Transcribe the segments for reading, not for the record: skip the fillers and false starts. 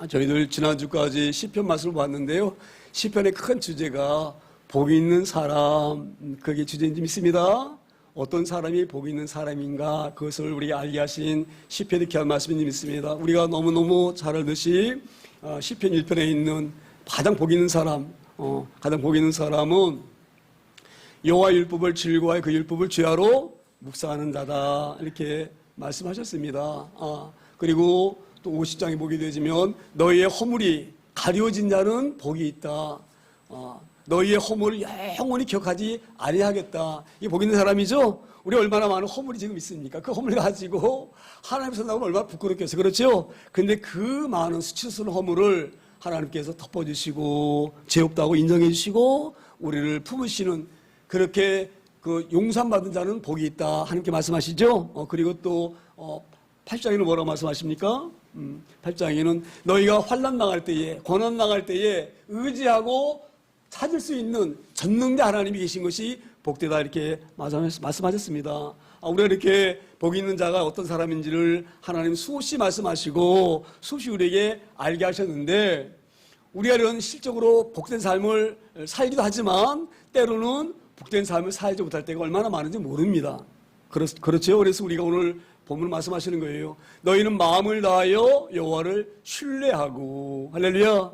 저희들 지난주까지 시편 말씀을 봤는데요. 시편의 큰 주제가 복 있는 사람, 그게 주제인 줄 믿습니다. 어떤 사람이 복 있는 사람인가, 그것을 우리가 알게 하신 시편의 귀한 말씀인 줄 믿습니다. 우리가 너무너무 잘 알듯이 시편 1편에 있는 가장 복 있는 사람, 가장 복 있는 사람은 여호와 율법을 즐거워해 그 율법을 죄하로 묵상하는 자다, 이렇게 말씀하셨습니다. 그리고 또 50장에 보게 되지만 너희의 허물이 가려진 자는 복이 있다. 너희의 허물을 영원히 기억하지 아니하겠다. 이게 복 있는 사람이죠. 우리 얼마나 많은 허물이 지금 있습니까? 그 허물을 가지고 하나님께서 나오면 얼마나 부끄럽겠어요. 그렇죠? 근데 그 많은 수치스러운 허물을 하나님께서 덮어주시고 죄 없다고 인정해 주시고 우리를 품으시는, 그렇게 그 용서받은 자는 복이 있다, 하나님께 말씀하시죠. 그리고 또 8장에는 뭐라고 말씀하십니까? 8장에는 너희가 환난 당할 때에, 고난 당할 때에 의지하고 찾을 수 있는 전능자 하나님이 계신 것이 복되다, 이렇게 말씀하셨습니다. 우리가 이렇게 복 있는 자가 어떤 사람인지를 하나님 수없이 말씀하시고 수없이 우리에게 알게 하셨는데, 우리가 이런 실적으로 복된 삶을 살기도 하지만 때로는 복된 삶을 살지 못할 때가 얼마나 많은지 모릅니다. 그렇죠? 그래서 우리가 오늘 본문 말씀하시는 거예요. 너희는 마음을 다하여 여호와를 신뢰하고, 할렐루야.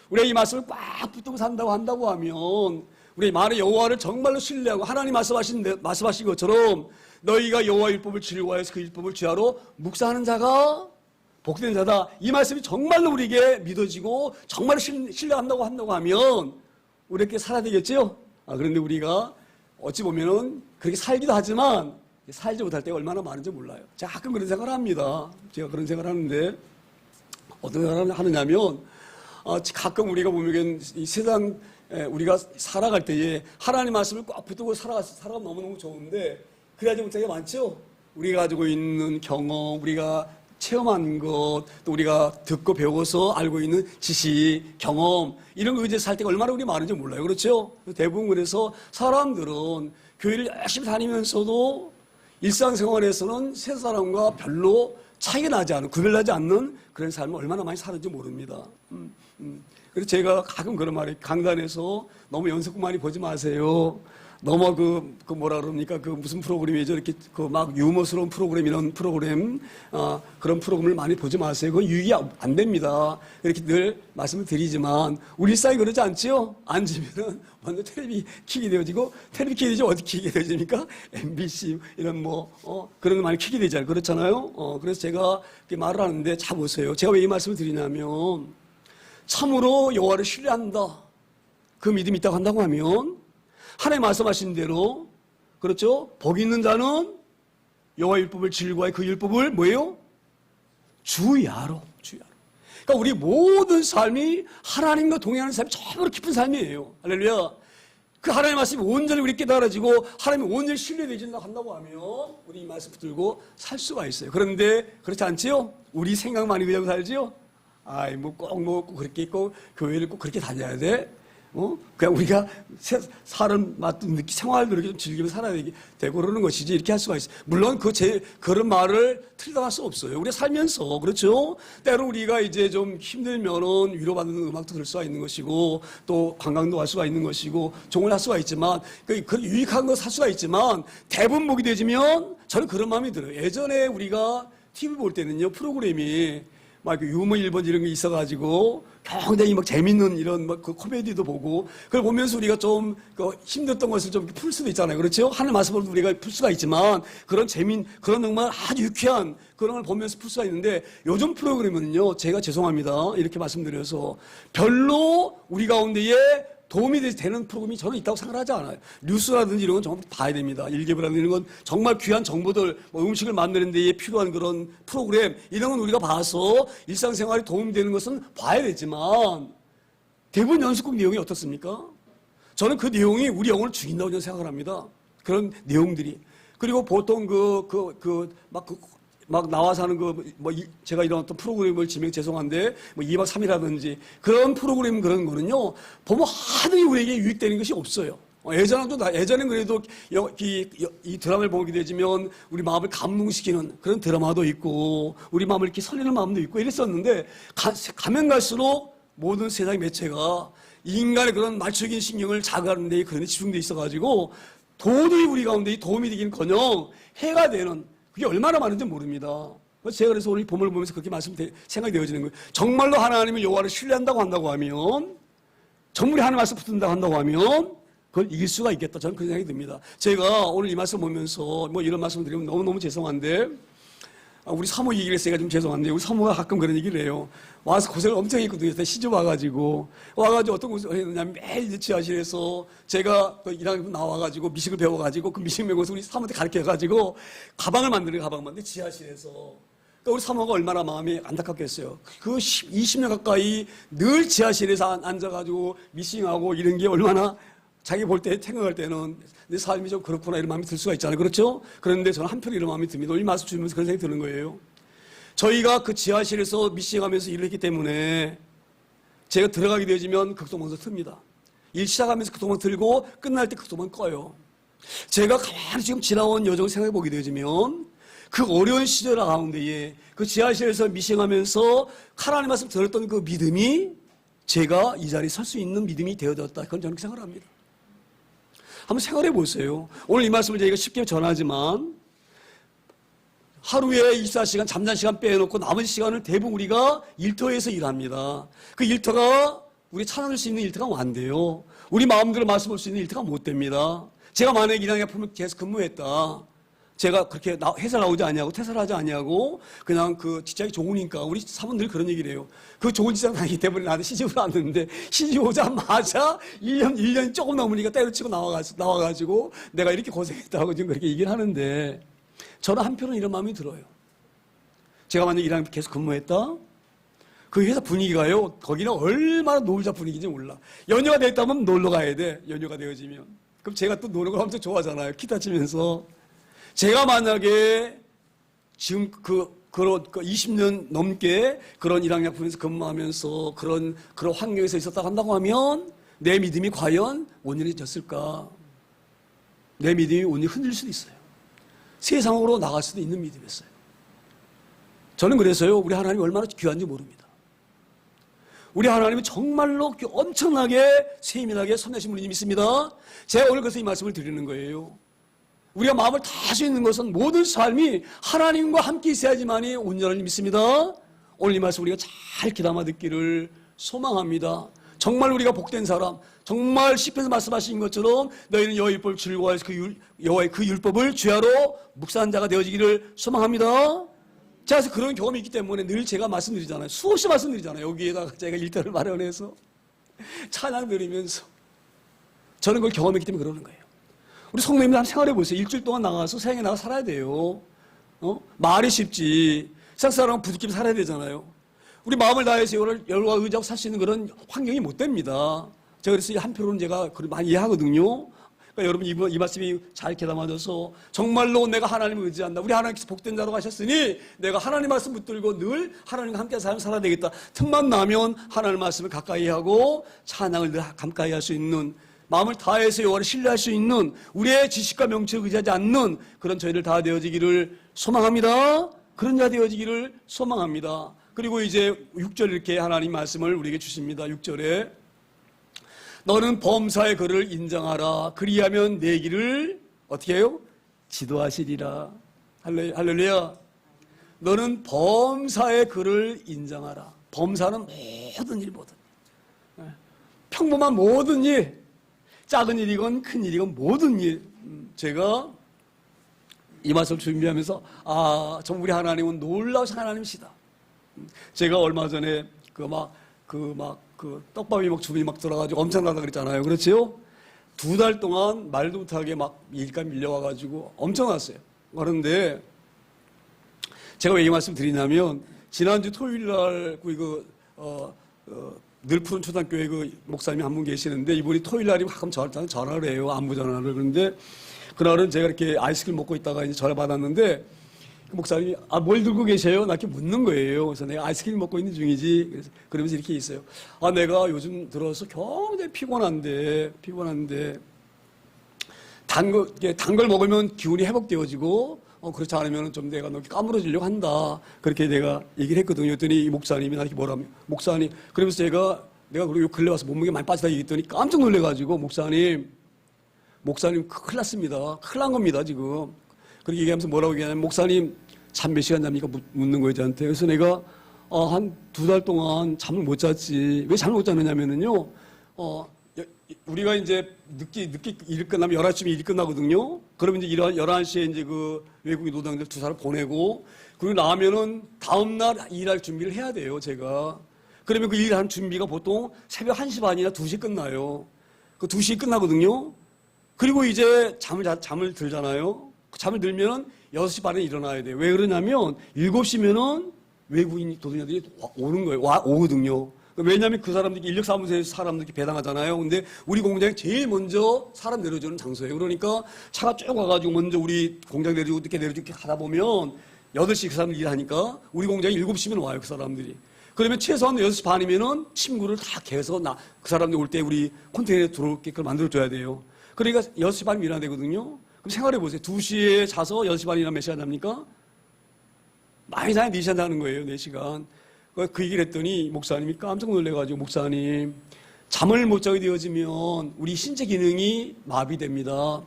우리가 이 말씀을 꽉 붙들고 한다고 하면 우리 말의 여호와를 정말로 신뢰하고 하나님 말씀하신 것처럼 너희가 여호와 율법을 즐거워해서 그 율법을 죄하로 묵상하는 자가 복된 자다, 이 말씀이 정말로 우리에게 믿어지고 정말로 신뢰한다고 하면 우리 이렇게 살아야 되겠죠? 그런데 우리가 어찌 보면은 그렇게 살기도 하지만 살지 못할 때가 얼마나 많은지 몰라요. 제가 가끔 그런 생각을 합니다. 제가 그런 생각을 하는데 어떤 생각을 하느냐면, 가끔 우리가 보면 이 세상 우리가 살아갈 때에 하나님 말씀을 꽉 붙들고 살아가면 너무너무 좋은데 그래야지 못할 게 많죠. 우리가 가지고 있는 경험, 우리가 체험한 것, 또 우리가 듣고 배워서 알고 있는 지식, 경험, 이런 거 의지해서 살 때가 얼마나 우리 많은지 몰라요. 그렇죠? 대부분 그래서 사람들은 교회를 열심히 다니면서도 일상생활에서는 세 사람과 별로 차이가 나지 않은, 구별나지 않는 그런 삶을 얼마나 많이 사는지 모릅니다. 그래서 제가 가끔 그런 말이, 강단에서 너무 연습국 많이 보지 마세요. 너무 그 뭐라 그럽니까? 그 무슨 프로그램이죠? 이렇게 그 막 유머스러운 프로그램, 이런 프로그램, 그런 프로그램을 많이 보지 마세요. 그건 유익이 안 됩니다. 이렇게 늘 말씀을 드리지만, 우리 사이 그러지 않지요? 앉으면은 먼저 텔레비 켜게 되어지고, 텔레비 켜게 되죠? 어디 켜게 되어집니까? MBC, 이런 그런 거 많이 켜게 되잖아요. 그렇잖아요? 그래서 제가 말을 하는데, 자 보세요. 제가 왜 이 말씀을 드리냐면, 참으로 여호와를 신뢰한다, 그 믿음이 있다고 한다고 하면, 하나님 말씀하신 대로, 그렇죠? 복 있는 자는 여호와 율법을 즐거워해 그 율법을 뭐예요? 주야로. 그러니까 우리 모든 삶이 하나님과 동행하는 삶이 정말 깊은 삶이에요. 할렐루야. 그 하나님 말씀이 온전히 우리 깨달아지고 하나님이 온전히 신뢰되진다고 한다고 하면 우리 이 말씀 붙들고 살 수가 있어요. 그런데 그렇지 않지요? 우리 생각만 이러고 살지요? 꼭 그렇게 꼭 교회를 꼭 그렇게 다녀야 돼? 그냥 우리가 사람 생활도 이렇게 좀 즐기면서 살아야 되고 그러는 것이지, 이렇게 할 수가 있어요. 물론 그런 말을 틀리다고 할 수 없어요. 우리가 살면서, 그렇죠? 때로 우리가 이제 좀 힘들면은 위로받는 음악도 들을 수가 있는 것이고, 또 관광도 갈 수가 있는 것이고, 종을 할 수가 있지만, 그 유익한 거 살 수가 있지만, 대부분 보게 되지면 저는 그런 마음이 들어요. 예전에 우리가 TV 볼 때는요, 프로그램이 막 유머 1번 이런 게 있어가지고 굉장히 막 재밌는 이런 그 코미디도 보고, 그걸 보면서 우리가 좀 힘들었던 것을 좀 풀 수도 있잖아요. 그렇죠? 하나님 말씀으로 우리가 풀 수가 있지만, 그런 정말 아주 유쾌한 그런 걸 보면서 풀 수가 있는데, 요즘 프로그램은요, 제가 죄송합니다, 이렇게 말씀드려서 별로 우리 가운데에 도움이 되는 프로그램이 저는 있다고 생각하지 않아요. 뉴스라든지 이런 건 정말 봐야 됩니다. 일개보라든지 이런 건 정말 귀한 정보들, 음식을 만드는 데에 필요한 그런 프로그램, 이런 건 우리가 봐서 일상생활에 도움이 되는 것은 봐야 되지만, 대부분 연습국 내용이 어떻습니까? 저는 그 내용이 우리 영혼을 죽인다고 저는 생각을 합니다. 그런 내용들이. 그리고 보통 막 나와서 하는 제가 이런 어떤 프로그램을 지명 죄송한데, 2박 3일이라든지 그런 프로그램, 그런 거는요, 보면 하등이 우리에게 유익되는 것이 없어요. 예전엔 그래도 이 드라마를 보게 되지만 우리 마음을 감동시키는 그런 드라마도 있고 우리 마음을 이렇게 설리는 마음도 있고 이랬었는데 가면 갈수록 모든 세상의 매체가 인간의 그런 말초적인 신경을 자극하는 데 그런 데 집중돼 있어가지고 도저히 우리 가운데 도움이 되기는커녕 해가 되는 그게 얼마나 많은지 모릅니다. 제가 그래서 오늘 이 본문을 보면서 그렇게 생각이 되어지는 거예요. 정말로 하나님을 여호와를 신뢰한다고 한다고 하면 정말로 하나님 말씀 붙든다고 한다고 하면 그걸 이길 수가 있겠다. 저는 그런 생각이 듭니다. 제가 오늘 이 말씀 보면서 뭐 이런 말씀 드리면 너무너무 죄송한데 우리 사모 얘기를 했으니까 좀 죄송한데 우리 사모가 가끔 그런 얘기를 해요. 와서 고생을 엄청 했거든요. 시집 와가지고 어떤 고생을 했느냐면 매일 지하실에서 제가 그 1학년 나와가지고 미식을 배워가지고 그 미식 배워서 우리 사모한테 가르쳐가지고 가방을 만드는 지하실에서 그러니까 우리 사모가 얼마나 마음이 안타깝겠어요. 그 20년 가까이 늘 지하실에서 앉아가지고 미싱하고 이런 게 얼마나 자기 볼 때 생각할 때는 내 삶이 좀 그렇구나 이런 마음이 들 수가 있잖아요. 그렇죠? 그런데 저는 한편에 이런 마음이 듭니다. 이 말씀 주면서 그런 생각이 드는 거예요. 저희가 그 지하실에서 미싱하면서 일을 했기 때문에 제가 들어가게 되어지면 극소문서 틉니다. 일 시작하면서 극소문 틀고 끝날 때 극소문 꺼요. 제가 가만히 지금 지나온 여정을 생각해 보게 되어지면 그 어려운 시절 가운데에 그 지하실에서 미싱하면서 하나님 말씀 들었던 그 믿음이 제가 이 자리에 설 수 있는 믿음이 되어졌다. 그건 저는 생각을 합니다. 한번 생각해 보세요. 오늘 이 말씀을 저희가 쉽게 전하지만 하루에 24시간 잠자는 시간 빼놓고 남은 시간을 대부분 우리가 일터에서 일합니다. 그 일터가 우리 찬양할 수 있는 일터가 안 돼요. 우리 마음대로 말씀할 수 있는 일터가 못 됩니다. 제가 만약에 일양약품을 계속 근무했다. 제가 그렇게 회사 나오지 않냐고 퇴사하지 않냐고 그냥 그 직장이 좋으니까 우리 사모들 그런 얘기를 해요. 그 좋은 직장 다니기 때문에 나한테 시집을 왔는데 시집 오자마자 1년 조금 넘으니까 때려치고 나와가지고 내가 이렇게 고생했다고 지금 그렇게 얘기를 하는데 저는 한편은 이런 마음이 들어요. 제가 만약에 1년 계속 근무했다? 그 회사 분위기가요, 거기는 얼마나 놀자 분위기인지 몰라. 연휴가 됐다면 놀러 가야 돼. 연휴가 되어지면. 그럼 제가 또 노는 걸 엄청 좋아하잖아요. 기타 치면서. 제가 만약에 지금 그런 20년 넘게 그런 일양약품에서 근무하면서 그런 환경에서 있었다고 한다고 하면 내 믿음이 과연 온전해졌을까? 내 믿음이 온전히 흔들릴 수도 있어요. 세상으로 나갈 수도 있는 믿음이었어요. 저는 그래서요, 우리 하나님이 얼마나 귀한지 모릅니다. 우리 하나님은 정말로 엄청나게 세밀하게 선하신 분이 믿습니다. 제가 오늘 그래서 이 말씀을 드리는 거예요. 우리가 마음을 다할 수 있는 것은 모든 삶이 하나님과 함께 있어야지만이 온전히 믿습니다. 오늘 이 말씀 우리가 잘 귀담아 듣기를 소망합니다. 정말 우리가 복된 사람, 정말 시편에서 말씀하신 것처럼 너희는 여호와의 율법을 즐거워해서 여호와의 그 율법을 주야로 묵상한 자가 되어지기를 소망합니다. 제가 그런 경험이 있기 때문에 늘 제가 말씀드리잖아요. 수없이 말씀드리잖아요. 여기에다가 제가 일터를 마련해서 찬양 드리면서 저는 그걸 경험했기 때문에 그러는 거예요. 우리 성도님들 한번 생각해 보세요. 일주일 동안 나가서 세상에 나가 살아야 돼요. 말이 쉽지. 세상 사람은 부득이면 살아야 되잖아요. 우리 마음을 다해서 열과 의지하고 살 수 있는 그런 환경이 못 됩니다. 제가 그래서 한편으로는 제가 많이 이해하거든요. 그러니까 여러분 이 말씀이 잘 개담아져서 정말로 내가 하나님을 의지한다. 우리 하나님께서 복된 자로 가셨으니 내가 하나님 말씀 붙들고 늘 하나님과 함께 살아야 되겠다. 틈만 나면 하나님 말씀을 가까이 하고 찬양을 늘 가까이 할 수 있는 마음을 다해서 여호와를 신뢰할 수 있는 우리의 지식과 명체를 의지하지 않는 그런 저희들 다 되어지기를 소망합니다. 그런 자 되어지기를 소망합니다. 그리고 이제 6절 이렇게 하나님 말씀을 우리에게 주십니다. 6절에 너는 범사의 그를 인정하라. 그리하면 내 길을 어떻게 해요? 지도하시리라. 할렐루야. 너는 범사의 그를 인정하라. 범사는 모든 일. 평범한 모든 일. 작은 일이건 큰 일이건 모든 일. 제가 이 말씀을 준비하면서 정말 우리 하나님은 놀라우신 하나님이시다. 제가 얼마 전에 떡밥이 주문이 들어가지고 엄청나다 그랬잖아요. 그렇지요? 2달 동안 말도 못하게 일감 밀려와가지고 엄청났어요. 그런데 제가 왜 이 말씀 드리냐면 지난주 토요일 날 늘 푸른 초등교회 목사님이 한 분 계시는데 이분이 토요일 날이면 가끔 전화를 해요. 안부 전화를. 그런데 그날은 제가 이렇게 아이스크림 먹고 있다가 이제 전화 받았는데 그 목사님이 뭘 들고 계세요? 나 이렇게 묻는 거예요. 그래서 내가 아이스크림 먹고 있는 중이지. 그러면서 이렇게 있어요. 내가 요즘 들어서 굉장히 피곤한데 단 걸 먹으면 기운이 회복되어지고, 그렇지 않으면 좀 내가 너무 까무러지려고 한다. 그렇게 내가 얘기를 했거든요. 그랬더니 이 목사님이 나한테 뭐라며. 목사님, 그러면서 내가 그리고 근래 와서 몸무게 많이 빠지다 얘기했더니 깜짝 놀래가지고, 목사님, 큰일 났습니다. 큰일 난 겁니다, 지금. 그렇게 얘기하면서 뭐라고 얘기하냐면, 목사님, 잠 몇 시간 잡니까? 묻는 거예요, 저한테. 그래서 내가, 한 2달 동안 잠을 못 잤지. 왜 잠을 못 잤느냐면은요, 우리가 이제 늦게 일 끝나면 11시쯤에 일이 끝나거든요. 그러면 이제 11시에 이제 그 외국인 노동자들 2사람 보내고, 그리고 나면은 다음날 일할 준비를 해야 돼요, 제가. 그러면 그 일하는 준비가 보통 새벽 1시 반이나 2시 끝나요. 그 2시 끝나거든요. 그리고 이제 잠을 들잖아요. 잠을 들면은 6시 반에 일어나야 돼요. 왜 그러냐면 7시면은 외국인 노동자들이 오는 거예요. 오거든요. 왜냐하면 그 사람들이 인력사무소에서 사람들이 배당하잖아요. 근데 우리 공장이 제일 먼저 사람 내려주는 장소예요. 그러니까 차가 쭉 와가지고 먼저 우리 공장 내려주고 이렇게 가다 보면 8시 그 사람들 일하니까 우리 공장이 7시면 와요. 그 사람들이. 그러면 최소한 6시 반이면은 침구를 다 개서 그 사람들 올 때 우리 컨테이너에 들어올게끔 만들어줘야 돼요. 그러니까 6시 반이면 일어나야 되거든요. 그럼 생각해보세요. 2시에 자서 6시 반이나 몇 시간 잡니까? 많이 자요. 4시간 자는 거예요. 4시간. 그 얘기를 했더니 목사님이 깜짝 놀래가지고, 목사님, 잠을 못 자게 되어지면 우리 신체 기능이 마비됩니다.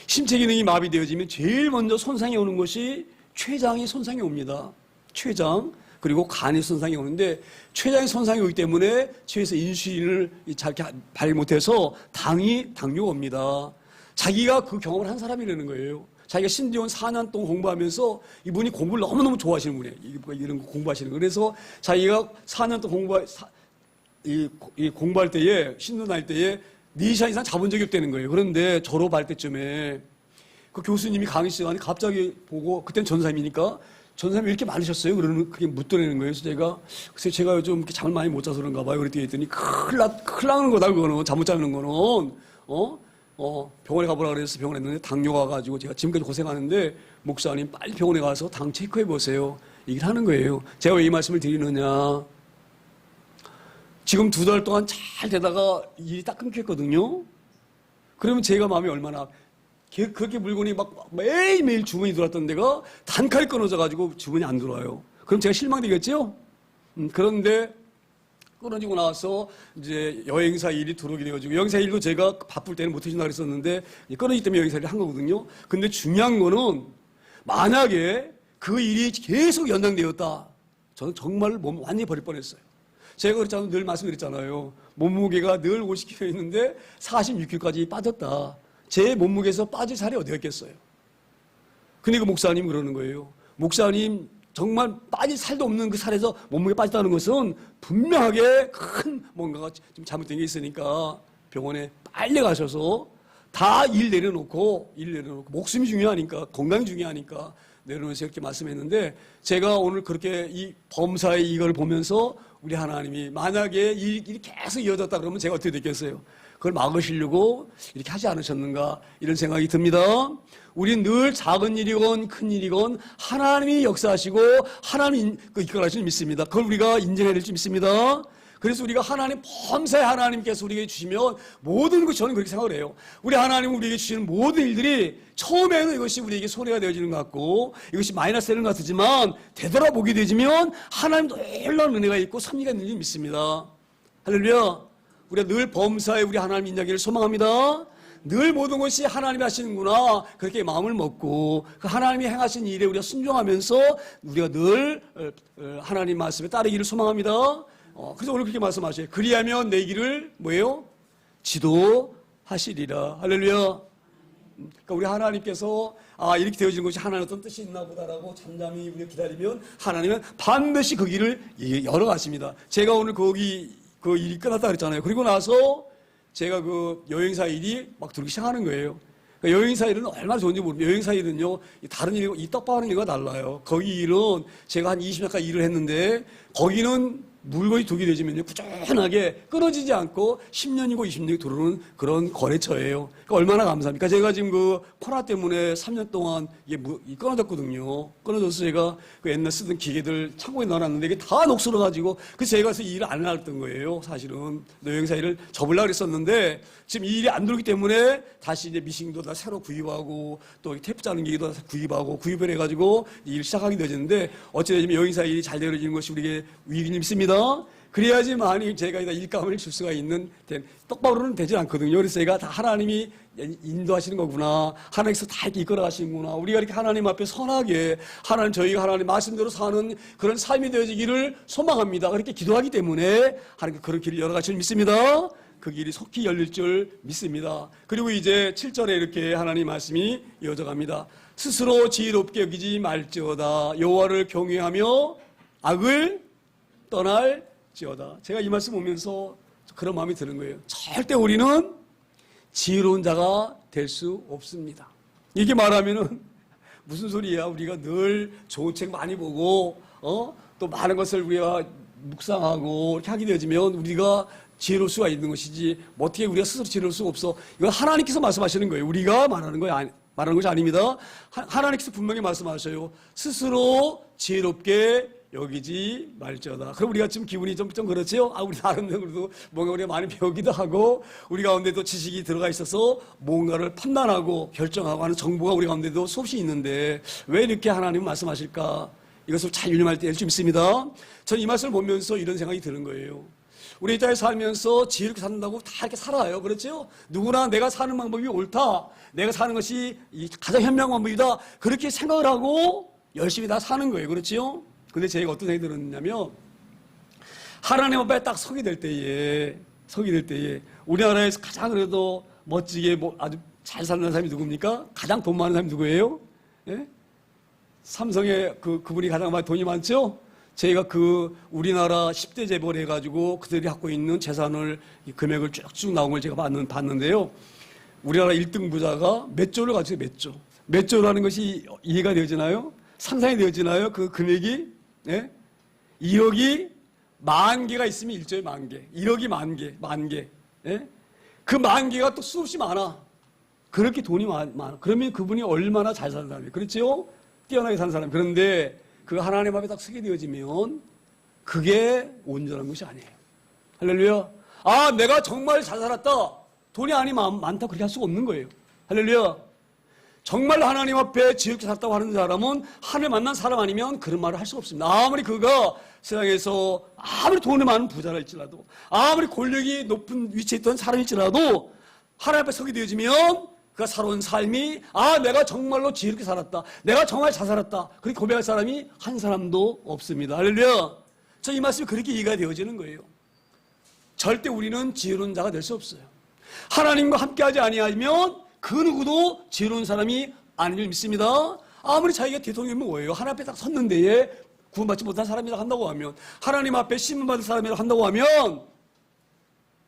신체 기능이 마비되어지면 제일 먼저 손상이 오는 것이 췌장이 손상이 옵니다. 췌장. 그리고 간이 손상이 오는데, 췌장이 손상이 오기 때문에 췌에서 인슐린을 잘 발휘 못해서 당뇨가 옵니다. 자기가 그 경험을 한 사람이라는 거예요. 자기가 신대원 4년 동안 공부하면서, 이분이 공부를 너무너무 좋아하시는 분이에요. 이런 거 공부하시는 거. 그래서 자기가 4년 동안 공부할 때에, 신도 다닐 때에 4시간 이상 자본 적이 없다는 거예요. 그런데 졸업할 때쯤에 그 교수님이 강의 시간에 갑자기 보고, 그때는 전사님이니까, 전사님이 왜 이렇게 많으셨어요? 그러는, 그게 묻더라는 거예요. 그래서 제가 요즘 이렇게 잠을 많이 못 자서 그런가 봐요. 그랬더니, 큰일 나는 거다, 그거는. 잠 못 자는 거는. 병원에 가보라 그래서 병원에 했는데 당뇨가 와가지고 제가 지금까지 고생하는데, 목사님 빨리 병원에 가서 당 체크해 보세요. 얘기를 하는 거예요. 제가 왜 이 말씀을 드리느냐. 지금 2달 동안 잘 되다가 일이 딱 끊겼거든요. 그러면 제가 마음이 얼마나, 그렇게 물건이 막 매일매일 주문이 들어왔던 데가 단칼에 끊어져가지고 주문이 안 들어와요. 그럼 제가 실망되겠죠? 그런데 끊어지고 나서 이제 여행사 일이 들어오게 되어지고, 여행사 일도 제가 바쁠 때는 못 해준다 그랬었는데, 끊어지기 때문에 여행사 일을 한 거거든요. 근데 중요한 거는, 만약에 그 일이 계속 연장되었다, 저는 정말 몸 완전히 버릴 뻔했어요. 제가 그랬잖아요. 늘 말씀드렸잖아요. 몸무게가 늘 50kg 있는데 46kg까지 빠졌다. 제 몸무게에서 빠질 살이 어디였겠어요? 근데 그 목사님 그러는 거예요. 목사님, 정말 빠질 살도 없는 그 살에서 몸무게 빠졌다는 것은 분명하게 큰 뭔가가 좀 잘못된 게 있으니까 병원에 빨리 가셔서 다 일 내려놓고 목숨이 중요하니까, 건강이 중요하니까 내려놓으세요. 이렇게 말씀했는데, 제가 오늘 그렇게 이 범사의 이걸 보면서 우리 하나님이 만약에 일이 계속 이어졌다 그러면 제가 어떻게 됐겠어요? 그걸 막으시려고 이렇게 하지 않으셨는가, 이런 생각이 듭니다. 우리는 늘 작은 일이건 큰 일이건 하나님이 역사하시고 하나님이 이끌어가시는 믿습니다. 그걸 우리가 인정해야 될 줄 믿습니다. 그래서 우리가 하나님, 범사에 하나님께서 우리에게 주시면 모든 것, 저는 그렇게 생각을 해요. 우리 하나님은 우리에게 주시는 모든 일들이 처음에는 이것이 우리에게 손해가 되어지는 것 같고, 이것이 마이너스 되는 것 같지만, 되돌아보게 되지면 하나님도 놀라운 은혜가 있고 섭리가 있는 줄 믿습니다. 할렐루야. 우리가 늘 범사에 우리 하나님 인자기를 소망합니다. 늘 모든 것이 하나님이 하시는구나, 그렇게 마음을 먹고 그 하나님이 행하신 일에 우리가 순종하면서 우리가 늘 하나님 말씀에 따르기를 소망합니다. 그래서 오늘 그렇게 말씀하셔요. 그리하면 내 길을 뭐예요? 지도하시리라. 할렐루야. 그러니까 우리 하나님께서 이렇게 되어지는 것이 하나님 어떤 뜻이 있나 보다라고 잠잠히 우리가 기다리면 하나님은 반드시 그 길을 열어가십니다. 제가 오늘 거기 그 일이 끝났다 그랬잖아요. 그리고 나서 제가 그 여행사 일이 막 들기 시작하는 거예요. 그러니까 여행사 일은 얼마나 좋은지 모르겠어요. 여행사 일은요, 다른 일, 이 떡밥하는 일과 달라요. 거기 일은 제가 한 20년 가까이 일을 했는데, 거기는 물건이 독이 되지면요, 꾸준하게 끊어지지 않고 10년이고 20년이 들어오는 그런 거래처예요. 그러니까 얼마나 감사합니까? 제가 지금 그 코로나 때문에 3년 동안 이게 끊어졌거든요. 끊어져서 제가 그 옛날 쓰던 기계들 창고에 넣어놨는데 이게 다 녹슬어가지고 그래서 제가 일을 안 해놨던 거예요. 사실은 노영사 일을 접으려고 그랬었는데 지금 이 일이 안 들어오기 때문에 다시 이제 미싱도 다 새로 구입하고 또 테이프 자는 기계도 다 구입을 해가지고 일을 시작하게 되었는데 어찌되면 여행사 일이 잘 되어지는 것이 우리에게 위기님 있습니다. 그래야지만이 제가 일감을 줄 수가 있는 똑바로는 되지 않거든요. 그래서 제가 다 하나님이 인도하시는 거구나. 하나님께서 다 이렇게 이끌어 가시는구나. 우리가 이렇게 하나님 앞에 선하게 저희가 하나님 말씀대로 사는 그런 삶이 되어지기를 소망합니다. 그렇게 기도하기 때문에 하나님께 그런 길을 열어가시는 믿습니다. 그 길이 속히 열릴 줄 믿습니다. 그리고 이제 7절에 이렇게 하나님 말씀이 이어져 갑니다. 스스로 지혜롭게 여기지 말지어다. 여호와를 경외하며 악을 떠날지어다. 제가 이 말씀 보면서 그런 마음이 드는 거예요. 절대 우리는 지혜로운 자가 될 수 없습니다. 이게 말하면은 무슨 소리야? 우리가 늘 좋은 책 많이 보고 또 많은 것을 우리가 묵상하고 이렇게 하게 되어지면 우리가 지혜로울 수가 있는 것이지 어떻게 우리가 스스로 지혜로울 수가 없어. 이건 하나님께서 말씀하시는 거예요. 우리가 말하는 것이 아닙니다. 하나님께서 분명히 말씀하셔요. 스스로 지혜롭게 여기지 말지어다. 그럼 우리가 지금 기분이 좀 그렇지요? 우리 나름대로도 뭔가 우리가 많이 배우기도 하고 우리 가운데도 지식이 들어가 있어서 뭔가를 판단하고 결정하고 하는 정보가 우리 가운데도 수없이 있는데 왜 이렇게 하나님 말씀하실까? 이것을 잘 유념할 때 좀 있습니다. 저는 이 말씀을 보면서 이런 생각이 드는 거예요. 우리 이 땅에 살면서 지혜롭게 산다고 다 이렇게 살아요. 그렇죠? 누구나 내가 사는 방법이 옳다. 내가 사는 것이 가장 현명한 방법이다. 그렇게 생각을 하고 열심히 다 사는 거예요. 그렇죠? 근데 제가 어떤 생각이 들었냐면 하나님 앞에 딱 서게 될 때에 우리나라에서 가장 그래도 멋지게 아주 잘 사는 사람이 누굽니까? 가장 돈 많은 사람이 누구예요? 예? 삼성의 그분이 가장 돈이 많죠? 저희가 우리나라 10대 재벌 해가지고 그들이 갖고 있는 재산을 금액을 쭉쭉 나온 걸 제가 봤는데요. 우리나라 1등 부자가 몇 조를 가지고 몇 조. 몇 조라는 것이 이해가 되어지나요? 상상이 되어지나요? 그 금액이? 예? 1억이 10,000개가 있으면 1조에 10,000개. 1억이 10,000개. 예? 그 10,000개가 또 수없이 많아. 그렇게 돈이 많아. 그러면 그분이 얼마나 잘 사는 사람이에요. 그렇죠? 뛰어나게 사는 사람. 그런데 그 하나님 앞에 딱 서게 되어지면 그게 온전한 것이 아니에요. 할렐루야. 내가 정말 잘 살았다. 돈이 많다. 그렇게 할 수가 없는 거예요. 할렐루야. 정말 하나님 앞에 지혜롭게 살았다고 하는 사람은 하나님 만난 사람 아니면 그런 말을 할 수가 없습니다. 아무리 그가 세상에서 아무리 돈이 많은 부자랄지라도 아무리 권력이 높은 위치에 있던 사람일지라도 하나님 앞에 서게 되어지면 그가 살아온 삶이 내가 정말로 지혜롭게 살았다. 내가 정말 잘 살았다. 그렇게 고백할 사람이 한 사람도 없습니다. 할렐루야. 저 이 말씀이 그렇게 이해가 되어지는 거예요. 절대 우리는 지혜로운 자가 될 수 없어요. 하나님과 함께하지 아니하면 그 누구도 지혜로운 사람이 아닌 줄 믿습니다. 아무리 자기가 대통령이면 뭐예요? 하나님 앞에 딱 섰는데 구원받지 못한 사람이라고 한다고 하면 하나님 앞에 신문받을 사람이라고 한다고 하면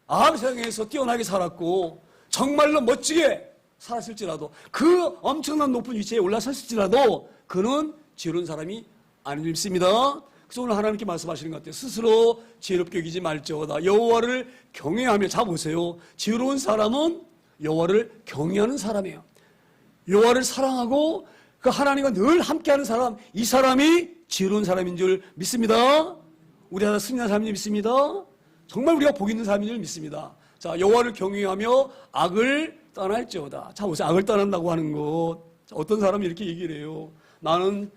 아무리 세상에서 뛰어나게 살았고 정말로 멋지게 살았을지라도 그 엄청난 높은 위치에 올라섰을지라도 그는 지혜로운 사람이 아닌 줄 믿습니다. 그래서 오늘 하나님께 말씀하시는 것 같아요. 스스로 지혜롭게 여기지 말지어다. 여호와를 경외하며. 자 보세요. 지혜로운 사람은 여호와를 경외하는 사람이에요. 여호와를 사랑하고 그 하나님과 늘 함께하는 사람, 이 사람이 지혜로운 사람인 줄 믿습니다. 우리 하나 승리한 사람인 줄 믿습니다. 정말 우리가 복 있는 사람인 줄 믿습니다. 자, 여호와를 경외하며 악을 떠날지어다. 자 보세요. 악을 떠난다고 하는 것. 어떤 사람이 이렇게 얘기를 해요. 나는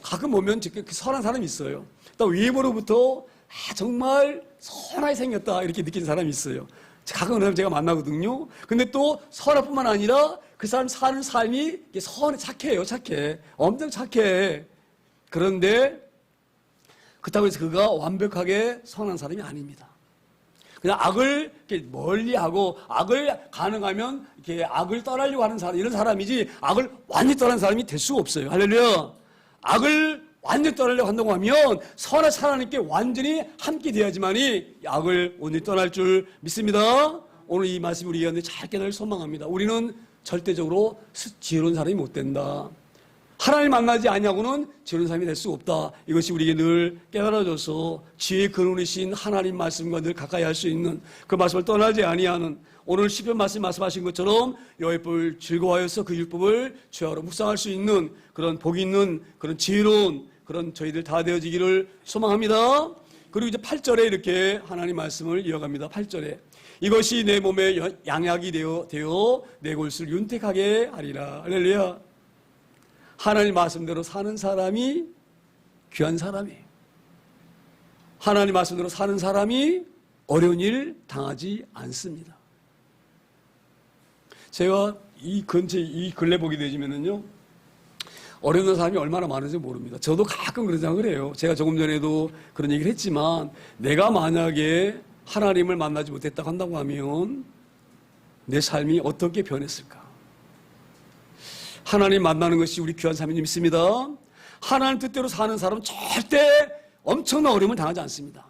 가끔 보면 선한 사람이 있어요. 또 외모로부터 정말 선하게 생겼다 이렇게 느끼는 사람이 있어요. 가끔 그런 사람 제가 만나거든요. 근데 또 선할 뿐만 아니라 그 사람 사는 삶이 착해요. 착해. 엄청 착해. 그런데 그렇다고 해서 그가 완벽하게 선한 사람이 아닙니다. 그냥 악을 이렇게 멀리하고 악을 가능하면 이렇게 악을 떠나려고 하는 사람, 이런 사람이지 악을 완전히 떠나는 사람이 될 수가 없어요. 할렐루야. 악을 완전히 떠나려고 한다고 하면 선한 하나님께 완전히 함께 돼야지만이 악을 온전히 떠날 줄 믿습니다. 오늘 이 말씀 우리 가운데 잘 깨달을 소망합니다. 우리는 절대적으로 지혜로운 사람이 못 된다. 하나님 만나지 아니하고는 지혜로운 삶이 될 수 없다. 이것이 우리에게 늘 깨달아져서 지혜의 근원이신 하나님 말씀과 늘 가까이 할 수 있는 그 말씀을 떠나지 아니하는 오늘 시편 말씀하신 것처럼 여호와의 법을 즐거워하여서 그 율법을 주야로 묵상할 수 있는 그런 복 있는 그런 지혜로운 그런 저희들 다 되어지기를 소망합니다. 그리고 이제 8절에 이렇게 하나님 말씀을 이어갑니다. 8절에 이것이 내 몸에 양약이 되어 내 골수를 윤택하게 하리라. 할렐루야. 하나님 말씀대로 사는 사람이 귀한 사람이에요. 하나님 말씀대로 사는 사람이 어려운 일 당하지 않습니다. 제가 이 근래 보게 되시면은요, 어려운 사람이 얼마나 많은지 모릅니다. 저도 가끔 그런 생각을 해요. 제가 조금 전에도 그런 얘기를 했지만, 내가 만약에 하나님을 만나지 못했다고 한다고 하면, 내 삶이 어떻게 변했을까? 하나님 만나는 것이 우리 귀한 삶인 줄 믿습니다. 하나님 뜻대로 사는 사람은 절대 엄청난 어려움을 당하지 않습니다.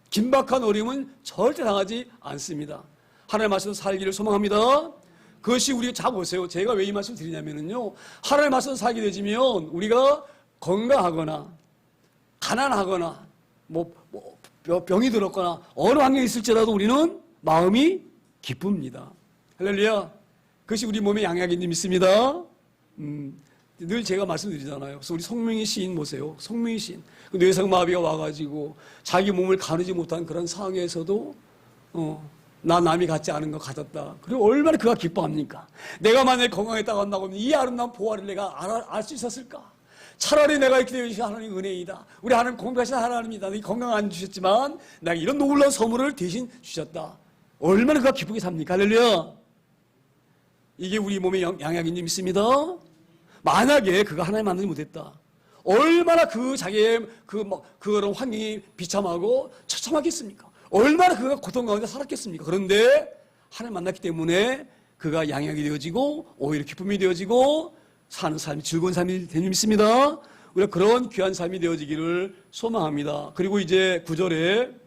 긴박한 어려움은 절대 당하지 않습니다. 하나님 말씀으로 살기를 소망합니다. 그것이 우리가 잘 보세요. 제가 왜 이 말씀을 드리냐면요, 하나님 말씀으로 살게 되지면 우리가 건강하거나 가난하거나 병이 들었거나 어느 환경에 있을지라도 우리는 마음이 기쁩니다. 할렐루야. 그것이 우리 몸의 양약인 줄 믿습니다. 늘 제가 말씀드리잖아요. 그래서 우리 송명희 시인 보세요. 송명희 시인. 뇌성마비가 와가지고 자기 몸을 가누지 못한 그런 상황에서도 나 남이 갖지 않은 거 가졌다. 그리고 얼마나 그가 기뻐합니까? 내가 만약에 건강했다고 한다고 하면 이 아름다운 보화를 내가 알 수 있었을까? 차라리 내가 이렇게 되어주신 하나님 은혜이다. 우리 하나님 공부하신 하나님이다. 이 건강 안 주셨지만 나에게 이런 놀라운 선물을 대신 주셨다. 얼마나 그가 기쁘게 삽니까? 할렐루야. 이게 우리 몸의 양약인 줄 믿습니다. 만약에 그가 하나님 만나지 못했다. 얼마나 그 자기의 그런 환경이 비참하고 처참하겠습니까? 얼마나 그가 고통 가운데 살았겠습니까? 그런데 하나님 만났기 때문에 그가 양약이 되어지고 오히려 기쁨이 되어지고 사는 삶이 즐거운 삶이 되는 믿습니다. 우리가 그런 귀한 삶이 되어지기를 소망합니다. 그리고 이제 9절에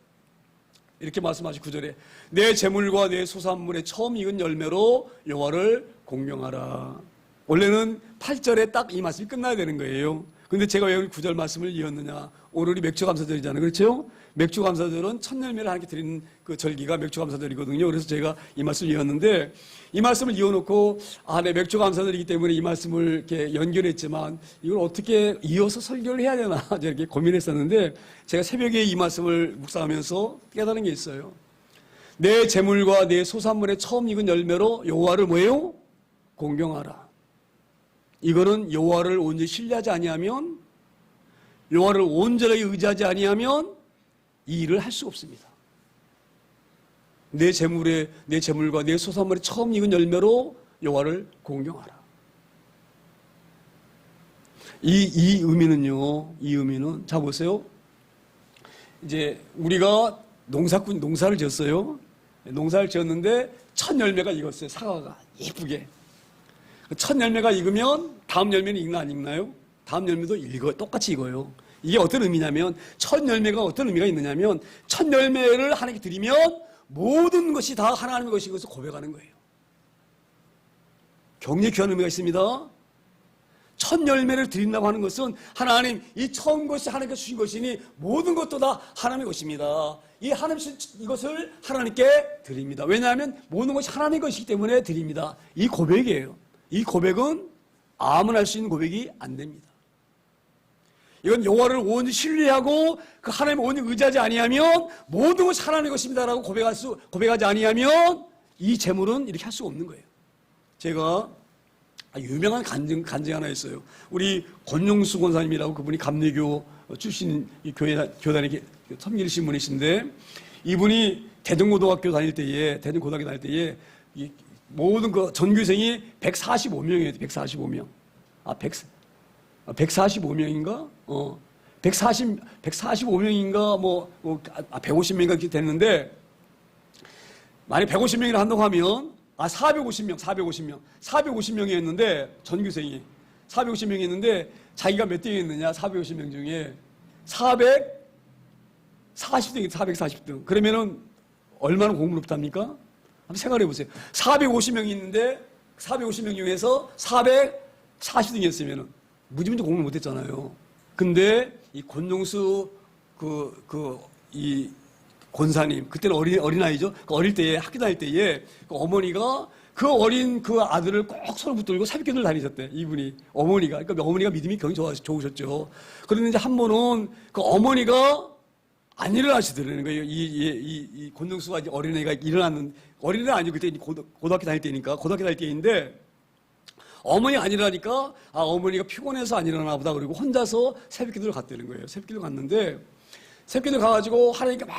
이렇게 말씀하시고 9절에 내 재물과 내 소산물의 처음 익은 열매로 여호와를 공경하라. 원래는 8절에 딱 이 말씀이 끝나야 되는 거예요. 근데 제가 왜 9절 말씀을 이었느냐? 오늘이 맥주감사절이잖아요. 그렇죠? 맥주감사절은 첫 열매를 하나님께 드리는 그 절기가 맥주감사절이거든요. 그래서 제가 이 말씀을 이었는데 이 말씀을 이어놓고 내 맥주감사절이기 때문에 이 말씀을 이렇게 연결했지만 이걸 어떻게 이어서 설교를 해야 되나 이렇게 고민했었는데 제가 새벽에 이 말씀을 묵상하면서 깨달은 게 있어요. 내 재물과 내 소산물의 처음 익은 열매로 여호와를 뭐예요? 공경하라. 이거는 여호와를 온전히 신뢰하지 아니하면, 여호와를 온전하게 의지하지 아니하면 이 일을 할 수 없습니다. 내 재물과 내 소산물의 처음 익은 열매로 여호와를 공경하라. 이 의미는 자 보세요. 이제 우리가 농사를 지었어요. 농사를 지었는데 첫 열매가 익었어요. 사과가 예쁘게. 첫 열매가 익으면 다음 열매는 익나 안 익나요? 다음 열매도 똑같이 익어요. 이게 어떤 의미냐면, 첫 열매가 어떤 의미가 있느냐면, 첫 열매를 하나님께 드리면 모든 것이 다 하나님의 것인 것을 고백하는 거예요. 굉장히 귀한 의미가 있습니다. 첫 열매를 드린다고 하는 것은 하나님, 이 처음 것이 하나님께 주신 것이니 모든 것도 다 하나님의 것입니다. 이것을 하나님께 드립니다. 왜냐하면 모든 것이 하나님의 것이기 때문에 드립니다. 이 고백이에요. 이 고백은 아무나 할 수 있는 고백이 안 됩니다. 이건 여호와를 온전히 신뢰하고 그 하나님을 온전히 의지하지 아니하면 모든 것이 하나님의 것입니다라고 고백하지 아니하면 이 재물은 이렇게 할 수가 없는 거예요. 제가 유명한 간증 하나 있어요. 우리 권용수 권사님이라고, 그분이 감리교 출신 교단에 섬기신 분이신데, 이분이 대전고등학교 다닐 때에 모든 그 전교생이 145명이에요. 145명. 145명인가? 145명인가 150명인가 이렇게 됐는데, 만약 150명이라 한다고 하면 450명이었는데, 전교생이 450명이었는데 자기가 몇 등이었느냐? 450명 중에 440등이 440등. 그러면은 얼마나 공부 높답니까? 한번 생각해 보세요. 450명이 있는데 450명 중에서 440등이었으면은 무지문제 공부를 못했잖아요. 근데 이 권종수 이 권사님, 그때는 어린아이죠. 그 어릴 때에, 학교 다닐 때에 그 어머니가 그 어린 그 아들을 꼭 손을 붙들고 새벽기도를 다니셨대, 이분이. 어머니가. 그러니까 어머니가 믿음이 굉장히 좋으셨죠. 그런데 이제 한 번은 그 어머니가 안 일어나시더라는 거예요. 이 권정수가 이제 어린애가 일어났는, 어린애 아니고 그때 고등학교 다닐 때니까, 고등학교 다닐 때인데, 어머니가 안 일어나니까, 어머니가 피곤해서 안 일어나나 보다. 그리고 혼자서 새벽기도를 갔다는 거예요. 새벽기도 갔는데, 새벽기도 가가지고 하나님께 막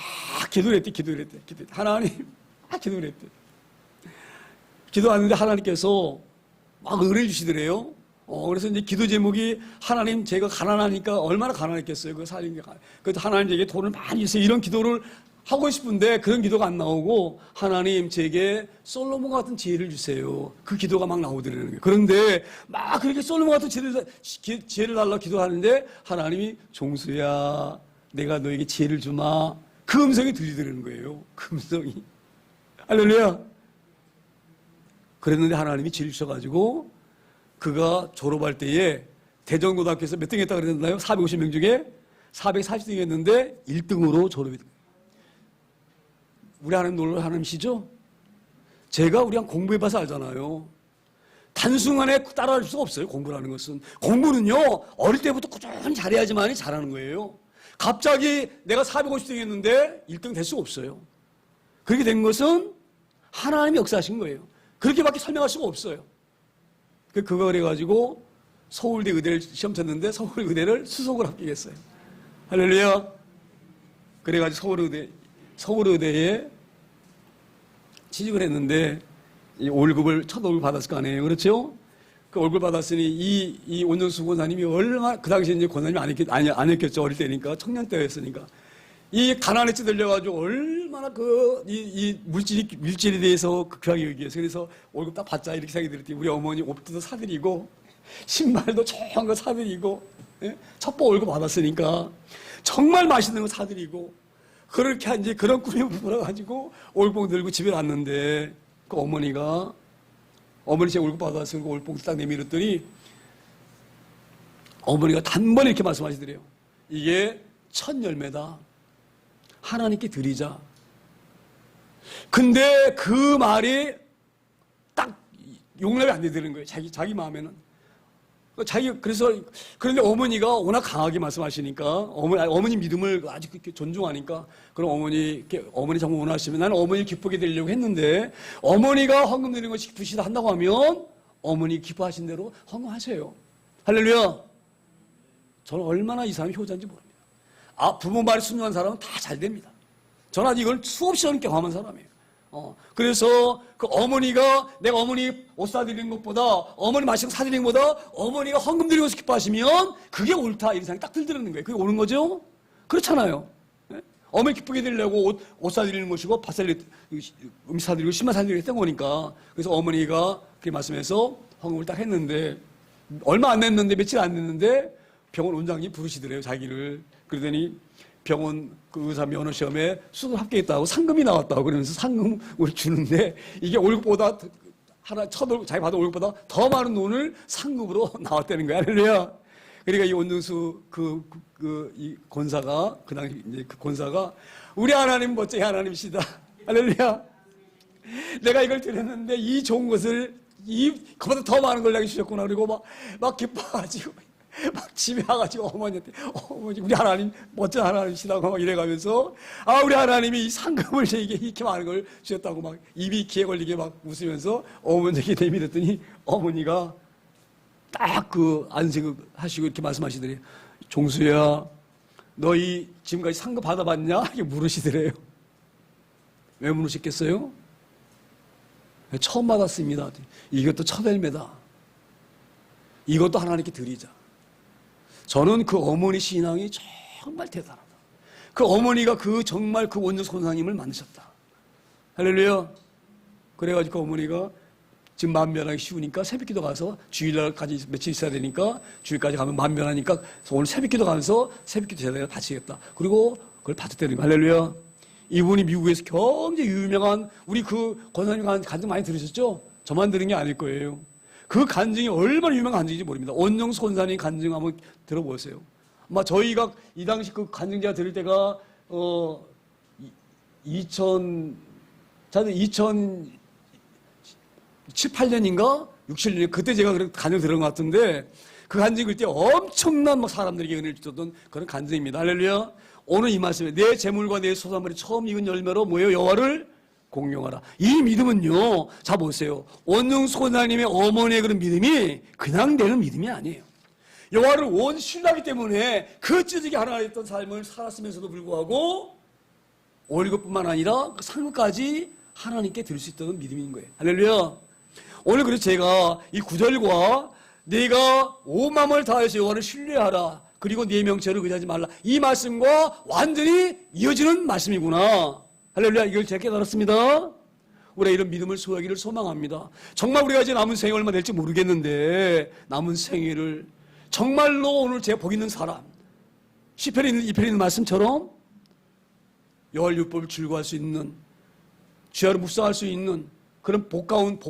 기도를 했대. 하나님, 막 기도를 했대. 기도하는데 하나님께서 막 은혜 주시더래요. 그래서 이제 기도 제목이 하나님 제가 가난하니까 얼마나 가난했겠어요. 그 살림이. 그래도 하나님 제게 돈을 많이 주세요. 이런 기도를 하고 싶은데 그런 기도가 안 나오고 하나님 제게 솔로몬 같은 지혜를 주세요. 그 기도가 막 나오더라는 거예요. 그런데 막 그렇게 솔로몬 같은 지혜를 달라고 기도하는데 하나님이 종수야 내가 너에게 지혜를 주마. 그 음성이 들리더라는 거예요. 그 음성이. 할렐루야. 그랬는데 하나님이 지혜를 주셔가지고 그가 졸업할 때에 대전고등학교에서 몇 등 했다고 그랬나요? 450명 중에 440등 했는데 1등으로 졸업이 된 거예요. 우리 하나님 놀랄 하나님이시죠? 제가 우리가 공부해봐서 알잖아요. 단순간에 따라할 수가 없어요. 공부라는 것은. 공부는요 어릴 때부터 꾸준히 잘해야지만 잘하는 거예요. 갑자기 내가 450등 했는데 1등 될 수가 없어요. 그렇게 된 것은 하나님이 역사하신 거예요. 그렇게밖에 설명할 수가 없어요. 그거 그래가지고 서울대 의대를 시험 쳤는데 서울의대를 수석으로 합격했어요. 할렐루야. 그래가지고 서울의대에 취직을 했는데 이 월급을 첫 월급 받았을 거 아니에요. 그렇죠? 그 월급 받았으니 이 원정수 권사님이 얼마나 그 당시에 이제 권사님이 안 했겠죠. 어릴 때니까 청년 때였으니까. 이 가난에 찌들려가지고 얼마나 이 물질에 대해서 극하게 여기해서 그래서 월급 딱 받자 이렇게 생각이 들었더니 우리 어머니 옷도 사드리고 신발도 좋은 거 사드리고 첩보 월급 받았으니까 정말 맛있는 거 사드리고 그렇게 이제 그런 꿈이 불어가지고 월봉 들고 집에 왔는데 그 어머니 제 월급 받았으니까 그 월봉 딱 내밀었더니 어머니가 단번에 이렇게 말씀하시더래요. 이게 첫 열매다. 하나님께 드리자. 근데 그 말이 딱 용납이 안 되는 거예요. 자기 마음에는. 그런데 어머니가 워낙 강하게 말씀하시니까, 어머니 믿음을 아주 그렇게 존중하니까, 그럼 어머니 정말 원하시면 나는 어머니 기쁘게 되려고 했는데, 어머니가 헌금 드리는 것이 기쁘시다 한다고 하면, 어머니 기뻐하신 대로 헌금하세요. 할렐루야. 저는 얼마나 이 사람이 효자인지 모릅니다. 부모 말에 순종한 사람은 다 잘 됩니다. 저는 아직 이걸 수없이 경험한 사람이에요. 그래서 그 내가 어머니 옷 사드리는 것보다, 어머니 맛있는 거 사드리는 것보다, 어머니가 헌금 드리는 것을 기뻐하시면, 그게 옳다. 이런 생각이 딱 들더라는 거예요. 그게 옳은 거죠? 그렇잖아요. 어머니 기쁘게 드리려고 옷 사드리는 것이고, 음식 사드리고, 신발 사드리고 했던 거니까. 그래서 어머니가 그렇게 말씀해서 헌금을 딱 했는데, 얼마 안 냈는데, 며칠 안 냈는데, 병원 원장님이 부르시더래요, 자기를. 그러더니 병원 그 의사 면허 시험에 수능 합격했다고 상금이 나왔다고 그러면서 상금을 주는데 이게 월급보다 자기 받은 월급보다 더 많은 돈을 상금으로 나왔다는 거야. 할렐루야. 그러니까 이 원정수 이 권사가 그 당시 이제 그 권사가 우리 하나님 멋쟁이 하나님이시다. 할렐루야. 내가 이걸 드렸는데 이 좋은 것을 그보다 더 많은 걸 내게 주셨구나. 그리고 막 기뻐가지고 막 집에 와가지고 어머니한테 어머니 우리 하나님 멋진 하나님이시다고 막 이래가면서 우리 하나님이 이 상금을 저에게 이렇게 많은 걸 주셨다고 막 입이 귀에 걸리게 막 웃으면서 어머니에게 내밀었더니 어머니가 딱 안색을 하시고 이렇게 말씀하시더래요. 종수야 너 지금까지 상금 받아봤냐? 이렇게 물으시더래요. 왜 물으셨겠어요? 처음 받았습니다. 이것도 첫 열매다. 이것도 하나님께 드리자. 저는 그 어머니 신앙이 정말 대단하다. 그 어머니가 정말 그 원정수 권사님을 만드셨다. 할렐루야. 그래가지고 어머니가 지금 만면하기 쉬우니까 새벽기도 가서 주일날까지 며칠 있어야 되니까 주일까지 가면 만면하니까 오늘 새벽기도 가면서 새벽기도 제대로 바치겠다. 그리고 그걸 받았다는 거예요. 할렐루야. 이분이 미국에서 굉장히 유명한 우리 그 권사님 간증 많이 들으셨죠? 저만 들은 게 아닐 거예요. 그 간증이 얼마나 유명한 간증인지 모릅니다. 원영수 권사님 간증 한번 들어보세요. 아마 저희가 이 당시 그 간증제가 들을 때가 2007, 8년인가 6, 7년 그때 제가 그런 간증 들은 것 같은데 그 간증 읽을 때 엄청난 막 사람들에게 은혜를 주던 그런 간증입니다. 할렐루야. 오늘 이 말씀에 내 재물과 내 소산물이 처음 익은 열매로 뭐예요? 여호와를 공경하라. 이 믿음은요. 자 보세요. 원영수 권사님의 어머니의 그런 믿음이 그냥 되는 믿음이 아니에요. 여호와를 온 신뢰하기 때문에 그 찢어지게 하나 했던 삶을 살았으면서도 불구하고 월급뿐만 아니라 그 상급까지 하나님께 드릴 수 있다는 믿음인 거예요. 할렐루야. 오늘 그래서 제가 이 9절과 내가 온 마음을 다해서 여호와를 신뢰하라. 그리고 네 명체를 의지하지 말라. 이 말씀과 완전히 이어지는 말씀이구나. 할렐루야. 이걸 제가 깨달았습니다. 우리가 이런 믿음을 소유하기를 소망합니다. 정말 우리가 이제 남은 생이 얼마 될지 모르겠는데 남은 생애를 정말로 오늘 제가 복 있는 사람 시편에 있는 2편에 있는 말씀처럼 여호와율법을 즐거워할 수 있는 주야를 묵상할 수 있는 그런 복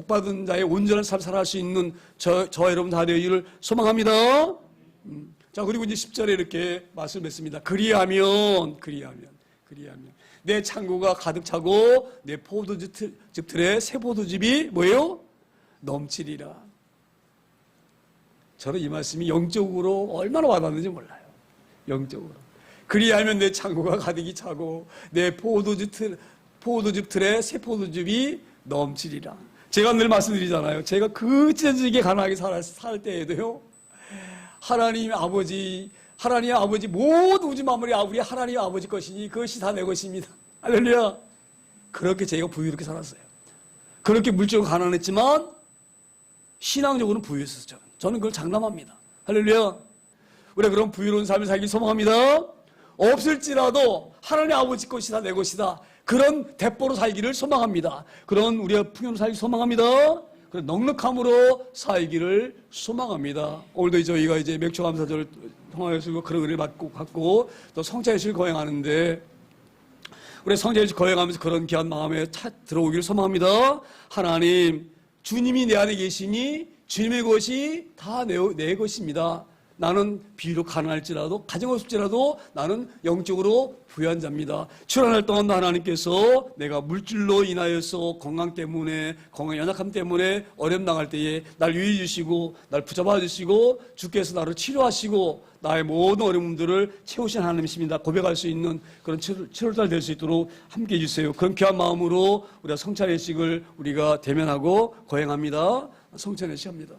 받은 자의 온전한 삶을 살아갈 수 있는 저 여러분 다 되기를 소망합니다. 자 그리고 이제 10절에 이렇게 말씀했습니다. 그리하면 내 창고가 가득 차고 내 포도즙들의 새 포도즙이 뭐예요? 넘치리라. 저는 이 말씀이 영적으로 얼마나 와닿는지 몰라요. 영적으로. 그리하면 내 창고가 가득히 차고 내 포도즙들의 새 포도즙이 넘치리라. 제가 늘 말씀드리잖아요. 제가 그 찢어지게 가난하게 살 때에도요. 하나님 아버지 모든 우주 만물이 우리 하나님 아버지 것이니 그것이 다 내 것입니다. 할렐루야. 그렇게 제가 부유롭게 살았어요. 그렇게 물질적으로 가난했지만 신앙적으로는 부유했었죠. 저는 그걸 장담합니다. 할렐루야. 우리가 그런 부유로운 삶을 살기 소망합니다. 없을지라도 하나님 아버지 것이 다 내 것이다. 그런 대포로 살기를 소망합니다. 그런 우리가 풍요로 살기 소망합니다. 그런 넉넉함으로 살기를 소망합니다. 오늘도 저희가 이제 맥주 감사절을 통하여서 그런 은혜를 받고 또 성찬예식을 거행하는데 우리 성찬예식 거행하면서 그런 귀한 마음에 들어오기를 소망합니다. 하나님, 주님이 내 안에 계시니 주님의 것이 다 내 것입니다. 나는 비록 가난할지라도 가정 없을지라도 나는 영적으로 부유한 자입니다. 출환할 동안 하나님께서 내가 물질로 인하여서 건강 연약함 때문에 어려움 당할 때에 날 유의해 주시고 날 붙잡아 주시고 주께서 나를 치료하시고 나의 모든 어려움들을 채우신 하나님이십니다. 고백할 수 있는 그런 7월달 될 수 있도록 함께해 주세요. 그런 귀한 마음으로 우리가 성찬예식을 우리가 대면하고 거행합니다. 성찬예식 합니다.